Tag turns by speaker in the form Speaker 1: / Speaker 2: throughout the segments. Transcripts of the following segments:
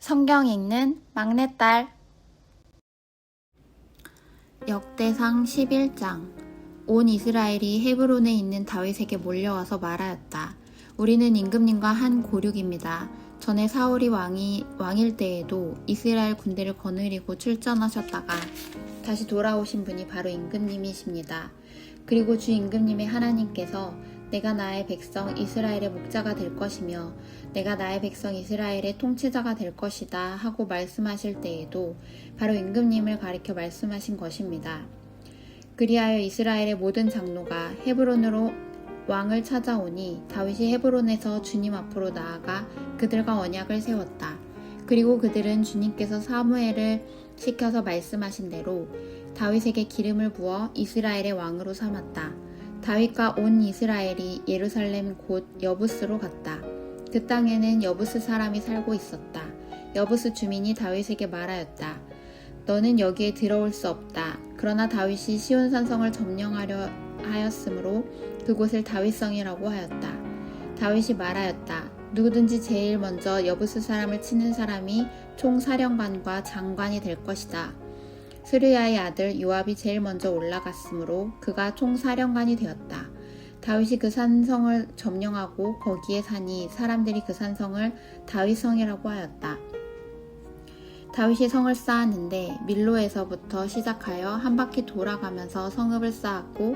Speaker 1: 성경 읽는 막내딸. 역대상 11장. 온 이스라엘이 헤브론에 있는 다윗에게 몰려와서 말하였다. 우리는 임금님과 한 고륙입니다. 전에 사울이 왕일 때에도 이스라엘 군대를 거느리고 출전하셨다가 다시 돌아오신 분이 바로 임금님이십니다. 그리고 주 임금님의 하나님께서 내가 나의 백성 이스라엘의 목자가 될 것이며 내가 나의 백성 이스라엘의 통치자가 될 것이다 하고 말씀하실 때에도 바로 임금님을 가리켜 말씀하신 것입니다. 그리하여 이스라엘의 모든 장로가 헤브론으로 왕을 찾아오니 다윗이 헤브론에서 주님 앞으로 나아가 그들과 언약을 세웠다. 그리고 그들은 주님께서 사무엘을 시켜서 말씀하신 대로 다윗에게 기름을 부어 이스라엘의 왕으로 삼았다. 다윗과 온 이스라엘이 예루살렘 곧 여부스로 갔다. 그 땅에는 여부스 사람이 살고 있었다. 여부스 주민이 다윗에게 말하였다. 너는 여기에 들어올 수 없다. 그러나 다윗이 시온 산성을 점령하려 하였으므로 그곳을 다윗성이라고 하였다. 다윗이 말하였다. 누구든지 제일 먼저 여부스 사람을 치는 사람이 총사령관과 장관이 될 것이다. 스르야의 아들 요압이 제일 먼저 올라갔으므로 그가 총사령관이 되었다. 다윗이 그 산성을 점령하고 거기에 사니 사람들이 그 산성을 다윗성이라고 하였다. 다윗이 성을 쌓았는데 밀로에서부터 시작하여 한 바퀴 돌아가면서 성읍을 쌓았고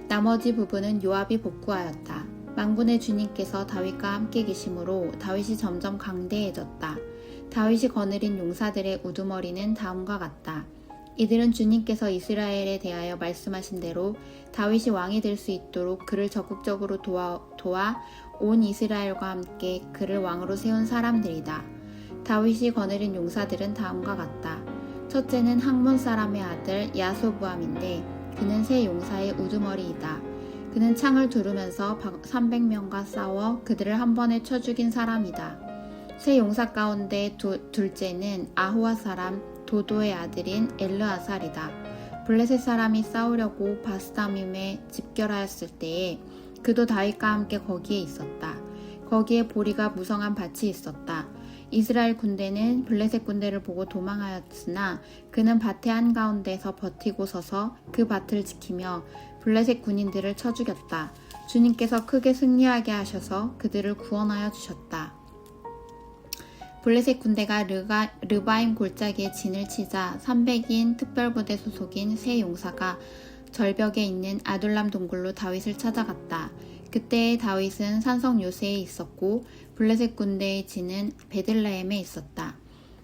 Speaker 1: 나머지 부분은 요압이 복구하였다. 만군의 주님께서 다윗과 함께 계심으로 다윗이 점점 강대해졌다. 다윗이 거느린 용사들의 우두머리는 다음과 같다. 이들은 주님께서 이스라엘에 대하여 말씀하신 대로 다윗이 왕이 될 수 있도록 그를 적극적으로 도와 온 이스라엘과 함께 그를 왕으로 세운 사람들이다. 다윗이 거느린 용사들은 다음과 같다. 첫째는 학몬 사람의 아들 야소부암인데 그는 세 용사의 우두머리이다. 그는 창을 두르면서 300명과 싸워 그들을 한 번에 쳐 죽인 사람이다. 세 용사 가운데 둘째는 아호와 사람 도도의 아들인 엘르아살이다. 블레셋 사람이 싸우려고 바스다밈에 집결하였을 때에 그도 다윗과 함께 거기에 있었다. 거기에 보리가 무성한 밭이 있었다. 이스라엘 군대는 블레셋 군대를 보고 도망하였으나 그는 밭의 한가운데서 버티고 서서 그 밭을 지키며 블레셋 군인들을 쳐 죽였다. 주님께서 크게 승리하게 하셔서 그들을 구원하여 주셨다. 블레셋 군대가 르바임 골짜기에 진을 치자 300인 특별부대 소속인 세 용사가 절벽에 있는 아둘람 동굴로 다윗을 찾아갔다. 그때의 다윗은 산성 요새에 있었고 블레셋 군대의 진은 베들레헴에 있었다.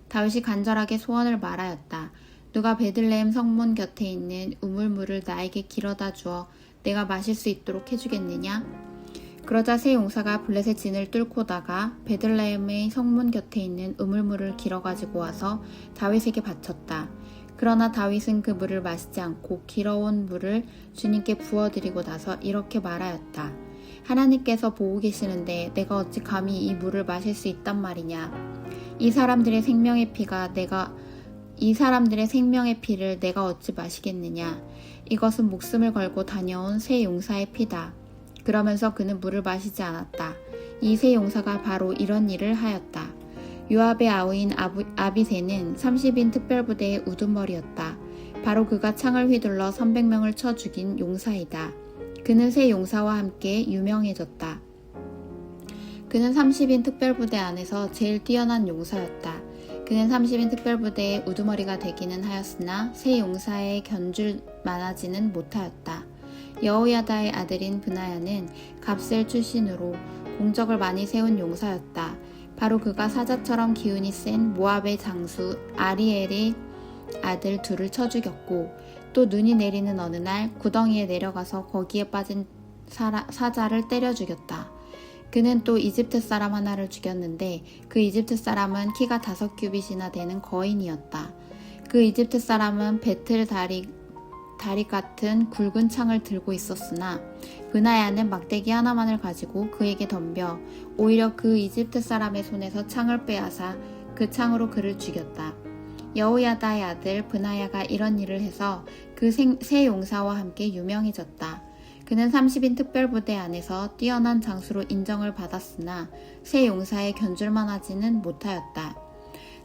Speaker 1: 다윗이 간절하게 소원을 말하였다. 누가 베들레헴 성문 곁에 있는 우물물을 나에게 길어다 주어 내가 마실 수 있도록 해주겠느냐? 그러자 세 용사가 블레셋 진을 뚫고 나가 베들레헴의 성문 곁에 있는 우물물을 길어가지고 와서 다윗에게 바쳤다. 그러나 다윗은 그 물을 마시지 않고 길어온 물을 주님께 부어드리고 나서 이렇게 말하였다. 하나님께서 보고 계시는데 내가 어찌 감히 이 물을 마실 수 있단 말이냐. 이 사람들의 생명의 피를 내가 어찌 마시겠느냐. 이것은 목숨을 걸고 다녀온 세 용사의 피다. 그러면서 그는 물을 마시지 않았다. 이 세 용사가 바로 이런 일을 하였다. 요압의 아우인 아비새는 30인 특별부대의 우두머리였다. 바로 그가 창을 휘둘러 300명을 쳐 죽인 용사이다. 그는 세 용사와 함께 유명해졌다. 그는 30인 특별부대 안에서 제일 뛰어난 용사였다. 그는 30인 특별부대의 우두머리가 되기는 하였으나 세 용사에 견줄 만하지는 못하였다. 여호야다의 아들인 브나야는 갑셀 출신으로 공적을 많이 세운 용사였다. 바로 그가 사자처럼 기운이 센 모압의 장수 아리엘의 아들 둘을 쳐 죽였고 또 눈이 내리는 어느 날 구덩이에 내려가서 거기에 빠진 사자를 때려 죽였다. 그는 또 이집트 사람 하나를 죽였는데 그 이집트 사람은 키가 5규빗이나 되는 거인이었다. 그 이집트 사람은 배틀 다리 같은 굵은 창을 들고 있었으나 브나야는 막대기 하나만을 가지고 그에게 덤벼 오히려 그 이집트 사람의 손에서 창을 빼앗아 그 창으로 그를 죽였다. 여호야다의 아들 브나야가 이런 일을 해서 그 세 용사와 함께 유명해졌다. 그는 30인 특별부대 안에서 뛰어난 장수로 인정을 받았으나 새 용사에 견줄만 하지는 못하였다.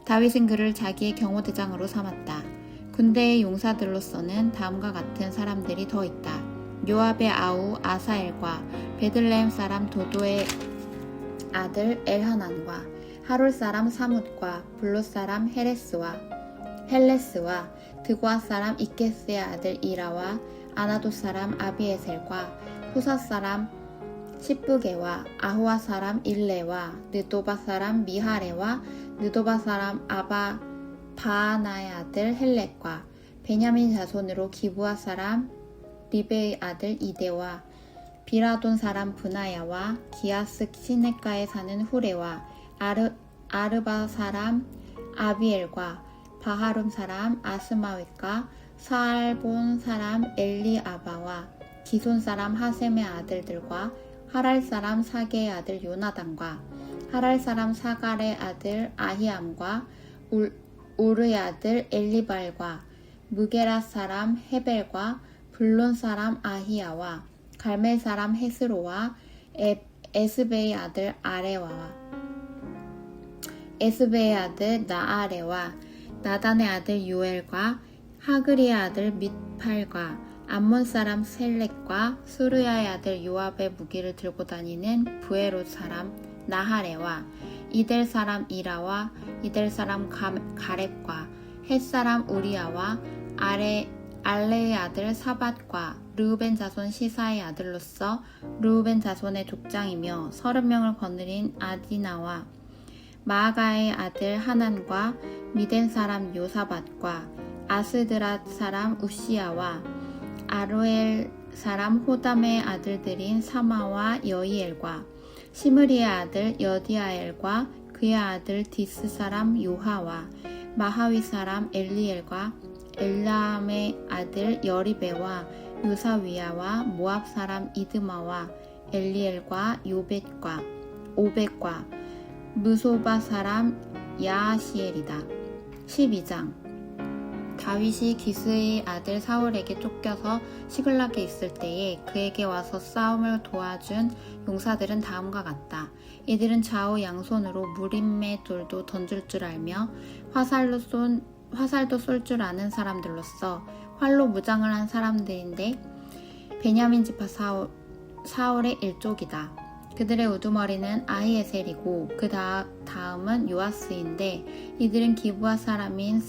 Speaker 1: 다윗은 그를 자기의 경호대장으로 삼았다. 군대의 용사들로서는 다음과 같은 사람들이 더 있다. 요압의 아우 아사엘과 베들레헴 사람 도도의 아들 엘하난과 하롤 사람 사뭇과 블롯 사람 헬레스와 드고아 사람 이케스의 아들 이라와 아나도 사람 아비에셀과 후사 사람 시브게와 아호와 사람 일레와 느도바 사람 미하레와 느도바 사람 바하나의 아들 헬렉과 베냐민 자손으로 기브아 사람 리베의 아들 이데와 비라돈 사람 브나야와 기아스 시네가에 사는 후레와 아르바 사람 아비엘과 바하룸 사람 아스마웻과 사알본 사람 엘리아바와 기손 사람 하셈의 아들들과 하랄 사람 사게의 아들 요나단과 하랄 사람 사갈의 아들 아히암과 우르의 아들 엘리발과 무게라 사람 헤벨과 블론 사람 아히야와 갈멜 사람 헤스로와 에스베의 아들 에스베의 아들 나아레와 나단의 아들 요엘과 하그리의 아들 밑팔과 암몬 사람 셀렉과 수르야의 아들 요압의 무기를 들고 다니는 부에롯 사람 나하레와 이델 사람 이라와 이델 사람 가렙과 헷 사람 우리야와 알레의 아들 사밧과 르우벤 자손 시사의 아들로서 르우벤 자손의 족장이며 30명을 거느린 아디나와 마아가의 아들 하난과 미덴 사람 요사밧과 아스드랏 사람 우시야와 아로엘 사람 호담의 아들들인 사마와 여이엘과 시므리의 아들 여디아엘과 그의 아들 디스 사람 요하와 마하위 사람 엘리엘과 엘람의 아들 여리베와 요사위야와 모압 사람 이드마와 엘리엘과 오벳과 무소바 사람 야하시엘이다. 12장 다윗이 기스의 아들 사울에게 쫓겨서 시글락에 있을 때에 그에게 와서 싸움을 도와준 용사들은 다음과 같다. 이들은 좌우 양손으로 무림의 돌도 던질 줄 알며 화살도 쏠 줄 아는 사람들로서 활로 무장을 한 사람들인데 베냐민 지파 사울의 일족이다. 그들의 우두머리는 아히에셀이고 그 다음은 요아스인데 이들은 기브아 사람인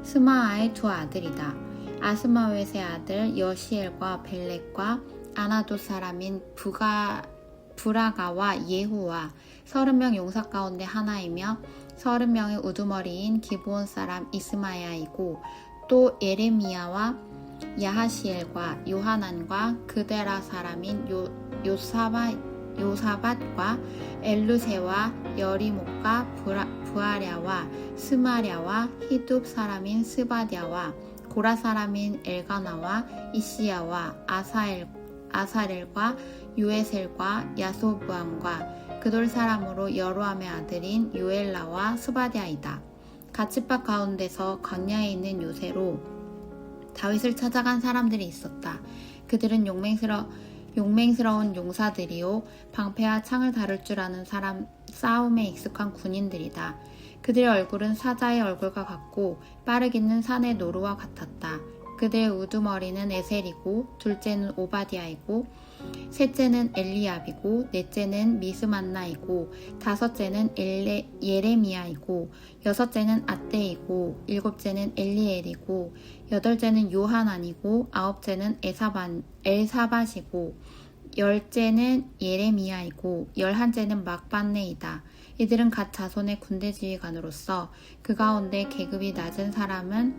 Speaker 1: 스마아의 두 아들이다. 아스마웻의 아들 여시엘과 벨렉과 아나도 사람인 부라가와 예후와 30명 용사 가운데 하나이며 30명의 우두머리인 기브온 사람 이스마야이고 또 예레미야와 야하시엘과 요하난과 그데라 사람인 요사밧과 엘루세와 여리목과 부아랴와 스마랴와 히둡 사람인 스바랴와 고라 사람인 엘가나와 이시야와 아사렐과 요에셀과 야소부암과 그돌 사람으로 여로함의 아들인 요엘라와 스바랴이다. 갓지파 가운데서 광야에 있는 요새로 다윗을 찾아간 사람들이 있었다. 그들은 용맹스러운 용사들이요 방패와 창을 다룰 줄 아는 싸움에 익숙한 군인들이다. 그들의 얼굴은 사자의 얼굴과 같고 빠르기는 산의 노루와 같았다. 그들의 우두머리는 에셀이고 둘째는 오바디아이고 셋째는 엘리압이고 넷째는 미스만나이고 다섯째는 예레미야이고 여섯째는 아떼이고 일곱째는 엘리엘이고 여덟째는 요하난이고 아홉째는 엘사밧이고 열째는 예레미야이고 열한째는 막반네이다. 이들은 각 자손의 군대 지휘관으로서 그 가운데 계급이 낮은 사람은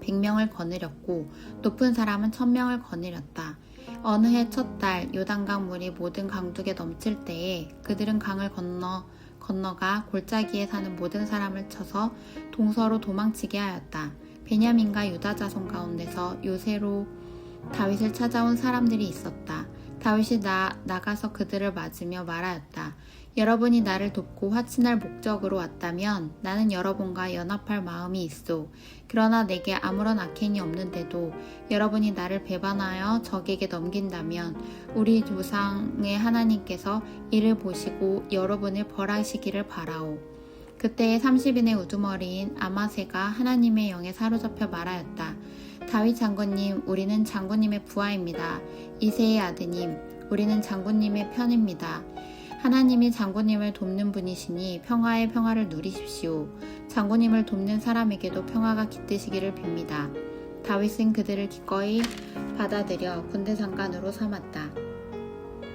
Speaker 1: 100명을 거느렸고 높은 사람은 1000명을 거느렸다. 어느 해 첫 달 요단강 물이 모든 강둑에 넘칠 때에 그들은 강을 건너가 골짜기에 사는 모든 사람을 쳐서 동서로 도망치게 하였다. 베냐민과 유다 자손 가운데서 요새로 다윗을 찾아온 사람들이 있었다. 다윗이 나가서 그들을 맞으며 말하였다. 여러분이 나를 돕고 화친할 목적으로 왔다면 나는 여러분과 연합할 마음이 있소. 그러나 내게 아무런 악행이 없는데도 여러분이 나를 배반하여 적에게 넘긴다면 우리 조상의 하나님께서 이를 보시고 여러분을 벌하시기를 바라오. 그때에 30인의 우두머리인 아마세가 하나님의 영에 사로잡혀 말하였다. 다윗 장군님, 우리는 장군님의 부하입니다. 이새의 아드님, 우리는 장군님의 편입니다. 하나님이 장군님을 돕는 분이시니 평화의 평화를 누리십시오. 장군님을 돕는 사람에게도 평화가 깃드시기를 빕니다. 다윗은 그들을 기꺼이 받아들여 군대 장관으로 삼았다.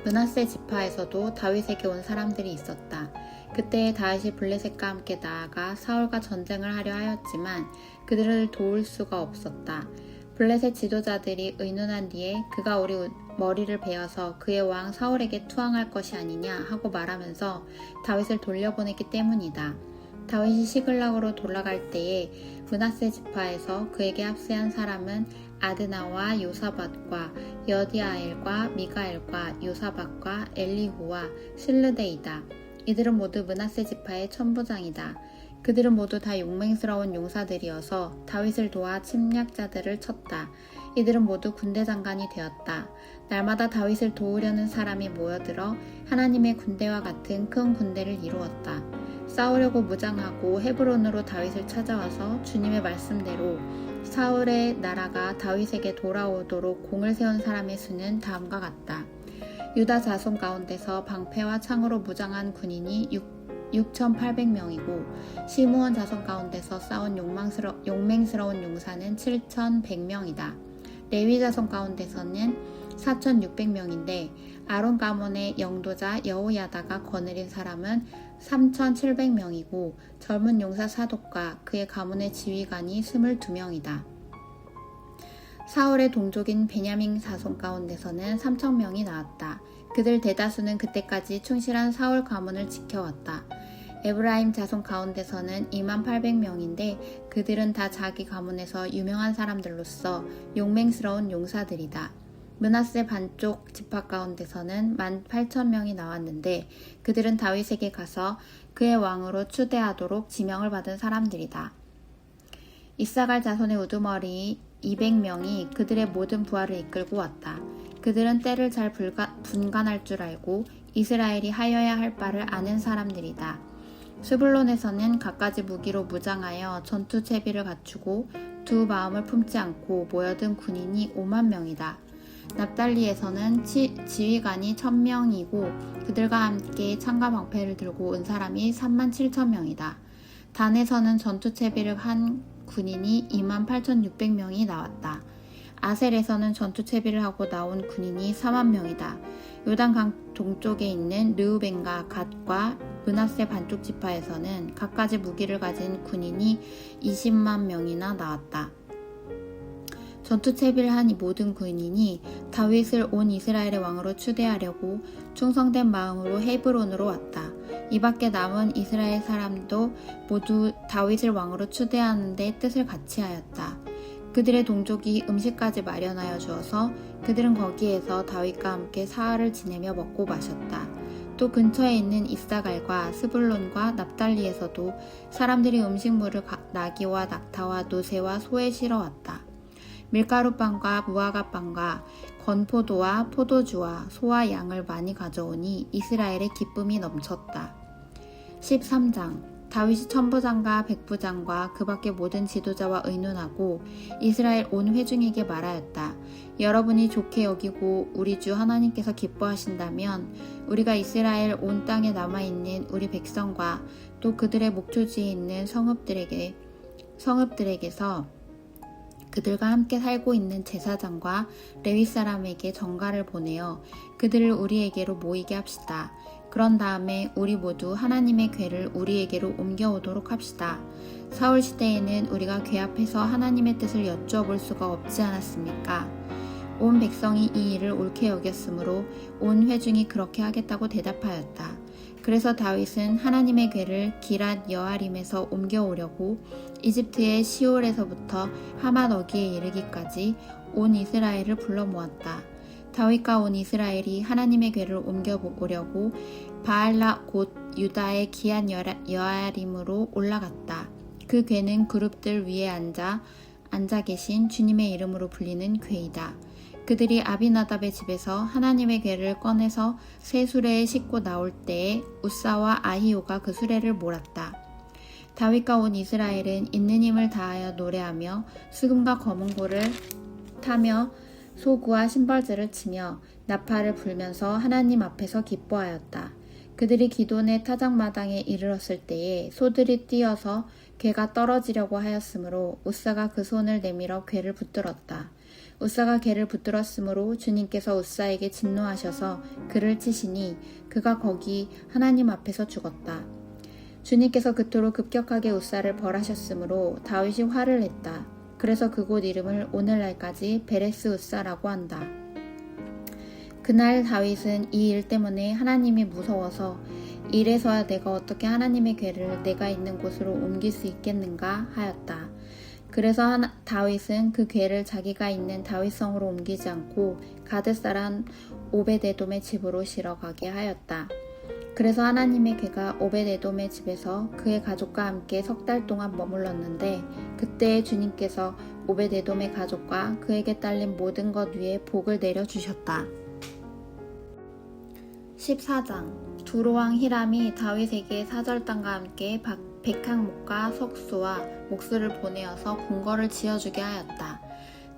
Speaker 1: 므낫세 지파에서도 다윗에게 온 사람들이 있었다. 그때에 다윗이 블레셋과 함께 나아가 사울과 전쟁을 하려 하였지만 그들을 도울 수가 없었다. 블레셋 지도자들이 의논한 뒤에 그가 우리 머리를 베어서 그의 왕 사울에게 투항할 것이 아니냐 하고 말하면서 다윗을 돌려보냈기 때문이다. 다윗이 시글락으로 돌아갈 때에 므낫세 지파에서 그에게 합세한 사람은 아드나와 요사밧과 여디아엘과 미가엘과 요사밧과 엘리후와 실르데이다. 이들은 모두 므낫세 지파의 천부장이다. 그들은 모두 다 용맹스러운 용사들이어서 다윗을 도와 침략자들을 쳤다. 이들은 모두 군대 장관이 되었다. 날마다 다윗을 도우려는 사람이 모여들어 하나님의 군대와 같은 큰 군대를 이루었다. 싸우려고 무장하고 헤브론으로 다윗을 찾아와서 주님의 말씀대로 사울의 나라가 다윗에게 돌아오도록 공을 세운 사람의 수는 다음과 같다. 유다 자손 가운데서 방패와 창으로 무장한 군인이 6,800명이고 시므온 자손 가운데서 싸운 용맹스러운 용사는 7,100명이다. 레위 자손 가운데서는 4,600명인데 아론 가문의 영도자 여호야다가 거느린 사람은 3,700명이고 젊은 용사 사독과 그의 가문의 지휘관이 22명이다. 사울의 동족인 베냐민 자손 가운데서는 3,000명이 나왔다. 그들 대다수는 그때까지 충실한 사울 가문을 지켜왔다. 에브라임 자손 가운데서는 28,000명인데 그들은 다 자기 가문에서 유명한 사람들로서 용맹스러운 용사들이다. 므낫세 반쪽 지파 가운데서는 18,000명이 나왔는데 그들은 다윗에게 가서 그의 왕으로 추대하도록 지명을 받은 사람들이다. 이사갈 자손의 우두머리 200명이 그들의 모든 부하를 이끌고 왔다. 그들은 때를 잘 분간할 줄 알고 이스라엘이 하여야 할 바를 아는 사람들이다. 스불론에서는 갖가지 무기로 무장하여 전투 채비를 갖추고 두 마음을 품지 않고 모여든 군인이 50,000명이다. 납달리에서는 지휘관이 1,000명이고 그들과 함께 창과 방패를 들고 온 사람이 37,000명이다. 단에서는 전투 채비를 한 군인이 28,600명이 나왔다. 아셀에서는 전투 채비를 하고 나온 군인이 40,000명이다. 요단강 동쪽에 있는 르우벤과 갓과 므낫세 반쪽 지파에서는 갖가지 무기를 가진 군인이 20만 명이나 나왔다. 전투 채비를 한 이 모든 군인이 다윗을 온 이스라엘의 왕으로 추대하려고 충성된 마음으로 헤브론으로 왔다. 이 밖에 남은 이스라엘 사람도 모두 다윗을 왕으로 추대하는 데 뜻을 같이 하였다. 그들의 동족이 음식까지 마련하여 주어서 그들은 거기에서 다윗과 함께 사흘을 지내며 먹고 마셨다. 또 근처에 있는 이사갈과 스불론과 납달리에서도 사람들이 음식물을 나귀와 낙타와 노새와 소에 실어왔다. 밀가루빵과 무화과빵과 건포도와 포도주와 소와 양을 많이 가져오니 이스라엘의 기쁨이 넘쳤다. 13장 다윗이 천부장과 백부장과 그 밖의 모든 지도자와 의논하고 이스라엘 온 회중에게 말하였다. 여러분이 좋게 여기고 우리 주 하나님께서 기뻐하신다면 우리가 이스라엘 온 땅에 남아있는 우리 백성과 또 그들의 목초지에 있는 성읍들에게서 그들과 함께 살고 있는 제사장과 레위 사람에게 전가를 보내어 그들을 우리에게로 모이게 합시다. 그런 다음에 우리 모두 하나님의 궤를 우리에게로 옮겨오도록 합시다. 사울 시대에는 우리가 궤 앞에서 하나님의 뜻을 여쭈어볼 수가 없지 않았습니까? 온 백성이 이 일을 옳게 여겼으므로 온 회중이 그렇게 하겠다고 대답하였다. 그래서 다윗은 하나님의 궤를 기랏 여아림에서 옮겨오려고 이집트의 시올에서부터 하맛 어기에 이르기까지 온 이스라엘을 불러 모았다. 다윗과 온 이스라엘이 하나님의 궤를 옮겨오려고 바알라 곧 유다의 기앗 여아림으로 올라갔다. 그 궤는 그룹들 위에 앉아 계신 주님의 이름으로 불리는 궤이다. 그들이 아비나답의 집에서 하나님의 궤를 꺼내서 새 수레에 싣고 나올 때에 우사와 아히오가 그 수레를 몰았다. 다윗과 온 이스라엘은 있는 힘을 다하여 노래하며 수금과 검은고를 타며 소구와 심벌들을 치며 나팔을 불면서 하나님 앞에서 기뻐하였다. 그들이 기돈의 타작마당에 이르렀을 때에 소들이 뛰어서 괴가 떨어지려고 하였으므로 우사가 그 손을 내밀어 괴를 붙들었다. 우사가 괴를 붙들었으므로 주님께서 우사에게 진노하셔서 그를 치시니 그가 거기 하나님 앞에서 죽었다. 주님께서 그토록 급격하게 우사를 벌하셨으므로 다윗이 화를 냈다. 그래서 그곳 이름을 오늘날까지 베레스 우사라고 한다. 그날 다윗은 이 일 때문에 하나님이 무서워서 이래서야 내가 어떻게 하나님의 궤를 내가 있는 곳으로 옮길 수 있겠는가 하였다. 그래서 다윗은 그 궤를 자기가 있는 다윗성으로 옮기지 않고 가드 사람 오벳에돔의 집으로 실어 가게 하였다. 그래서 하나님의 궤가 오벳에돔의 집에서 그의 가족과 함께 3달 동안 머물렀는데 그때에 주님께서 오벳에돔의 가족과 그에게 딸린 모든 것 위에 복을 내려주셨다. 14장 두로왕 히람이 다윗에게 사절단과 함께 백항목과 석수와 목수를 보내어서 궁궐을 지어주게 하였다.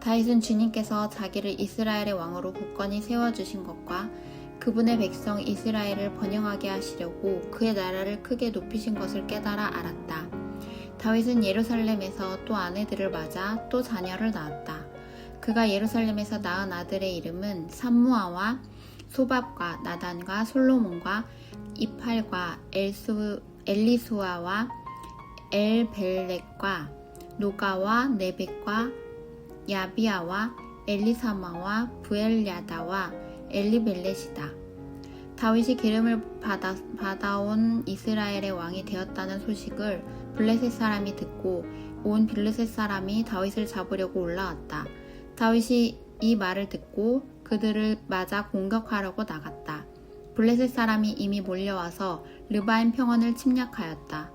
Speaker 1: 다윗은 주님께서 자기를 이스라엘의 왕으로 굳건히 세워주신 것과 그분의 백성 이스라엘을 번영하게 하시려고 그의 나라를 크게 높이신 것을 깨달아 알았다. 다윗은 예루살렘에서 또 아내들을 맞아 또 자녀를 낳았다. 그가 예루살렘에서 낳은 아들의 이름은 삼무아와 소밥과 나단과 솔로몬과 이팔과 엘리수아와 엘벨렉과 노가와 네벡과 야비아와 엘리사마와 부엘야다와 엘리벨렛이다. 다윗이 기름을 받아온 이스라엘의 왕이 되었다는 소식을 블레셋 사람이 듣고 온 블레셋 사람이 다윗을 잡으려고 올라왔다. 다윗이 이 말을 듣고 그들을 맞아 공격하려고 나갔다. 블레셋 사람이 이미 몰려와서 르바임 평원을 침략하였다.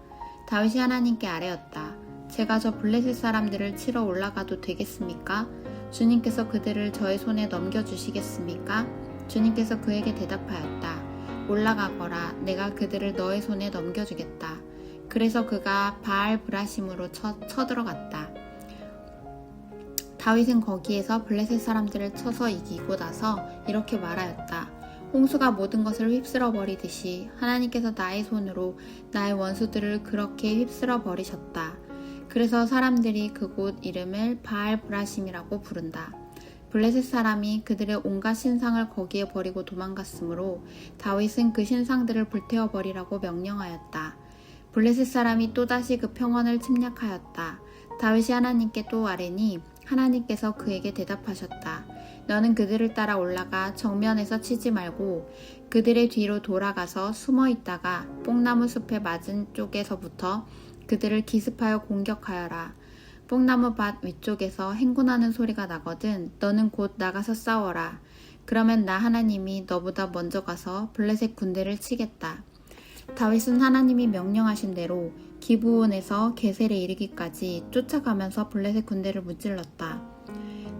Speaker 1: 다윗이 하나님께 아뢰었다. 제가 저 블레셋 사람들을 치러 올라가도 되겠습니까? 주님께서 그들을 저의 손에 넘겨주시겠습니까? 주님께서 그에게 대답하였다. 올라가거라. 내가 그들을 너의 손에 넘겨주겠다. 그래서 그가 바알 브라심으로 쳐들어갔다. 다윗은 거기에서 블레셋 사람들을 쳐서 이기고 나서 이렇게 말하였다. 홍수가 모든 것을 휩쓸어 버리듯이 하나님께서 나의 손으로 나의 원수들을 그렇게 휩쓸어 버리셨다. 그래서 사람들이 그곳 이름을 바알 브라심이라고 부른다. 블레셋 사람이 그들의 온갖 신상을 거기에 버리고 도망갔으므로 다윗은 그 신상들을 불태워 버리라고 명령하였다. 블레셋 사람이 또다시 그 평원을 침략하였다. 다윗이 하나님께 또 아뢰니 하나님께서 그에게 대답하셨다. 너는 그들을 따라 올라가 정면에서 치지 말고 그들의 뒤로 돌아가서 숨어 있다가 뽕나무 숲의 맞은 쪽에서부터 그들을 기습하여 공격하여라. 뽕나무 밭 위쪽에서 행군하는 소리가 나거든 너는 곧 나가서 싸워라. 그러면 나 하나님이 너보다 먼저 가서 블레셋 군대를 치겠다. 다윗은 하나님이 명령하신 대로 기브온에서 게셀에 이르기까지 쫓아가면서 블레셋 군대를 무찔렀다.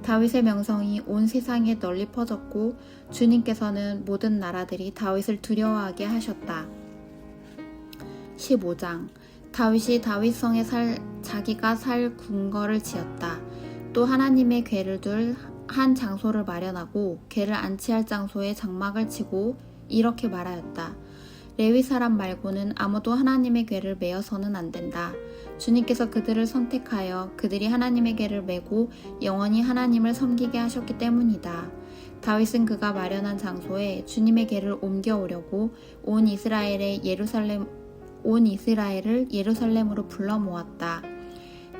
Speaker 1: 다윗의 명성이 온 세상에 널리 퍼졌고 주님께서는 모든 나라들이 다윗을 두려워하게 하셨다. 15장 다윗이 다윗성에 자기가 살 궁궐을 지었다. 또 하나님의 궤를 둘 한 장소를 마련하고 궤를 안치할 장소에 장막을 치고 이렇게 말하였다. 레위 사람 말고는 아무도 하나님의 궤를 메어서는 안 된다. 주님께서 그들을 선택하여 그들이 하나님의 궤를 메고 영원히 하나님을 섬기게 하셨기 때문이다. 다윗은 그가 마련한 장소에 주님의 궤를 옮겨오려고 온 이스라엘을 예루살렘으로 불러 모았다.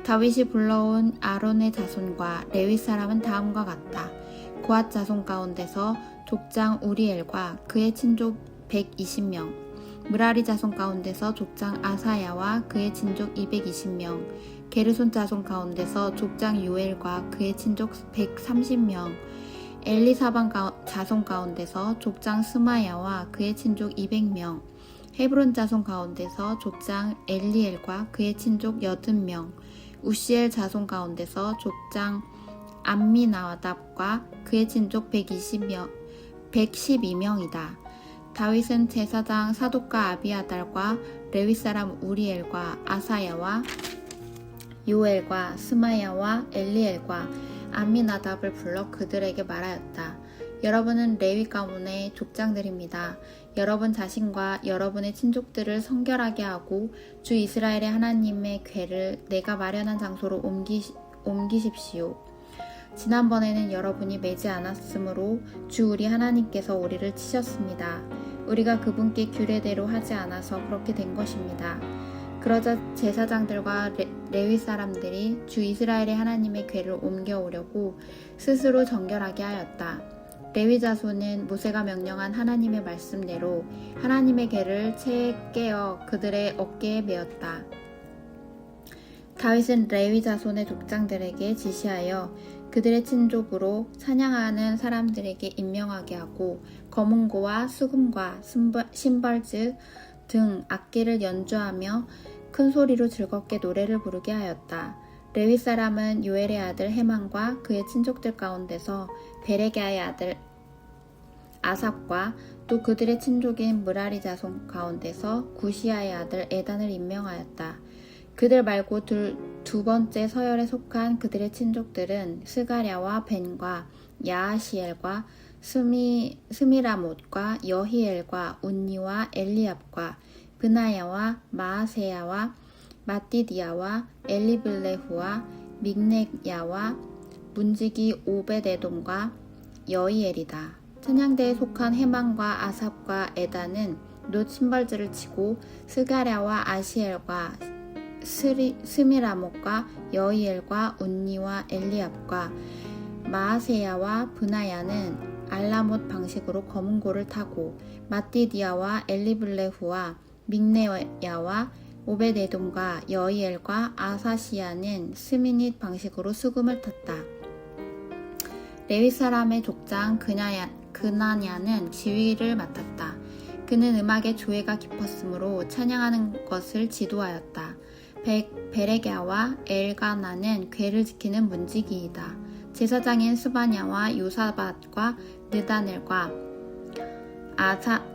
Speaker 1: 다윗이 불러온 아론의 자손과 레위 사람은 다음과 같다. 고앗 자손 가운데서 족장 우리엘과 그의 친족 120명, 므라리 자손 가운데서 족장 아사야와 그의 친족 220명, 게르손 자손 가운데서 족장 요엘과 그의 친족 130명, 엘리사반 자손 가운데서 족장 스마야와 그의 친족 200명, 헤브론 자손 가운데서 족장 엘리엘과 그의 친족 80명, 우시엘 자손 가운데서 족장 암미나답과 그의 친족 112명이다. 다윗은 제사장 사독과 아비아달과 레위 사람 우리엘과 아사야와 요엘과 스마야와 엘리엘과 암미나답을 불러 그들에게 말하였다. 여러분은 레위 가문의 족장들입니다. 여러분 자신과 여러분의 친족들을 성결하게 하고 주 이스라엘의 하나님의 궤를 내가 마련한 장소로 옮기십시오. 지난번에는 여러분이 매지 않았으므로 주 우리 하나님께서 우리를 치셨습니다. 우리가 그분께 규례대로 하지 않아서 그렇게 된 것입니다. 그러자 제사장들과 레위 사람들이 주 이스라엘의 하나님의 궤를 옮겨오려고 스스로 정결하게 하였다. 레위 자손은 모세가 명령한 하나님의 말씀대로 하나님의 궤를 채에 깨어 그들의 어깨에 메었다. 다윗은 레위 자손의 족장들에게 지시하여 그들의 친족으로 찬양하는 사람들에게 임명하게 하고 거문고와 수금과 심벌즈 등 악기를 연주하며 큰 소리로 즐겁게 노래를 부르게 하였다. 레위 사람은 요엘의 아들 헤만과 그의 친족들 가운데서 베레게아의 아들 아삽과 또 그들의 친족인 므라리 자손 가운데서 구시아의 아들 에단을 임명하였다. 그들 말고 두 번째 서열에 속한 그들의 친족들은 스가랴와 벤과 야하시엘과 스미라못과 여히엘과 운니와 엘리압과 브나야와 마아세야와 마띠디아와 엘리블레후와 믹네야와 문지기 오베데돔과 여히엘이다. 찬양대에 속한 헤만과 아삽과 에단은 놋 심벌즈를 치고 스가랴와 아시엘과 스미라못과 여히엘과 운니와 엘리압과 마아세야와 브나야는 알라못 방식으로 거문고를 타고 마띠디아와 엘리블레후와 믹네야와 오베데돔과 여히엘과 아사시야는 스미닛 방식으로 수금을 탔다. 레위 사람의 족장 그나냐는 지휘를 맡았다. 그는 음악에 조예가 깊었으므로 찬양하는 것을 지도하였다. 베레게아와 엘가나는 궤를 지키는 문지기이다. 제사장인 스바냐와 요사밧과 느다넬과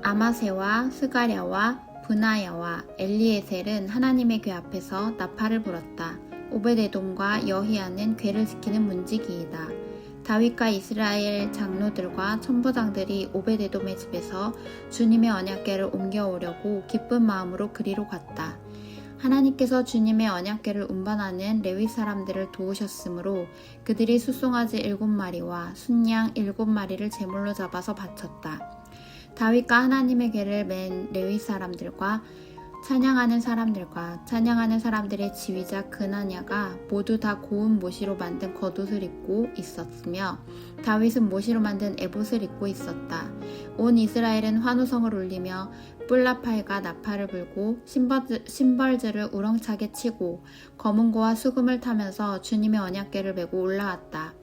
Speaker 1: 아마세와 스가랴와 브나야와 엘리에셀은 하나님의 궤 앞에서 나팔을 불었다. 오베데돔과 여히야는 궤를 지키는 문지기이다. 다윗과 이스라엘 장로들과 천부장들이 오베데돔의 집에서 주님의 언약궤를 옮겨오려고 기쁜 마음으로 그리로 갔다. 하나님께서 주님의 언약궤를 운반하는 레위 사람들을 도우셨으므로 그들이 숫송아지 7마리와 순양 7마리를 제물로 잡아서 바쳤다. 다윗과 하나님의 궤를 맨 레위 사람들과 찬양하는 사람들의 지휘자 그나냐가 모두 다 고운 모시로 만든 겉옷을 입고 있었으며 다윗은 모시로 만든 에봇을 입고 있었다. 온 이스라엘은 환호성을 울리며 뿔나팔과 나팔을 불고 심벌즈를 우렁차게 치고 거문고와 수금을 타면서 주님의 언약궤를 메고 올라왔다.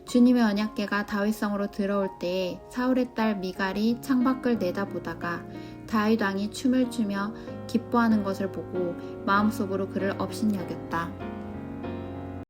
Speaker 1: 주님의 언약궤가 다윗성으로 들어올 때에 사울의 딸 미갈이 창밖을 내다보다가 다윗 왕이 춤을 추며 기뻐하는 것을 보고 마음속으로 그를 업신여겼다.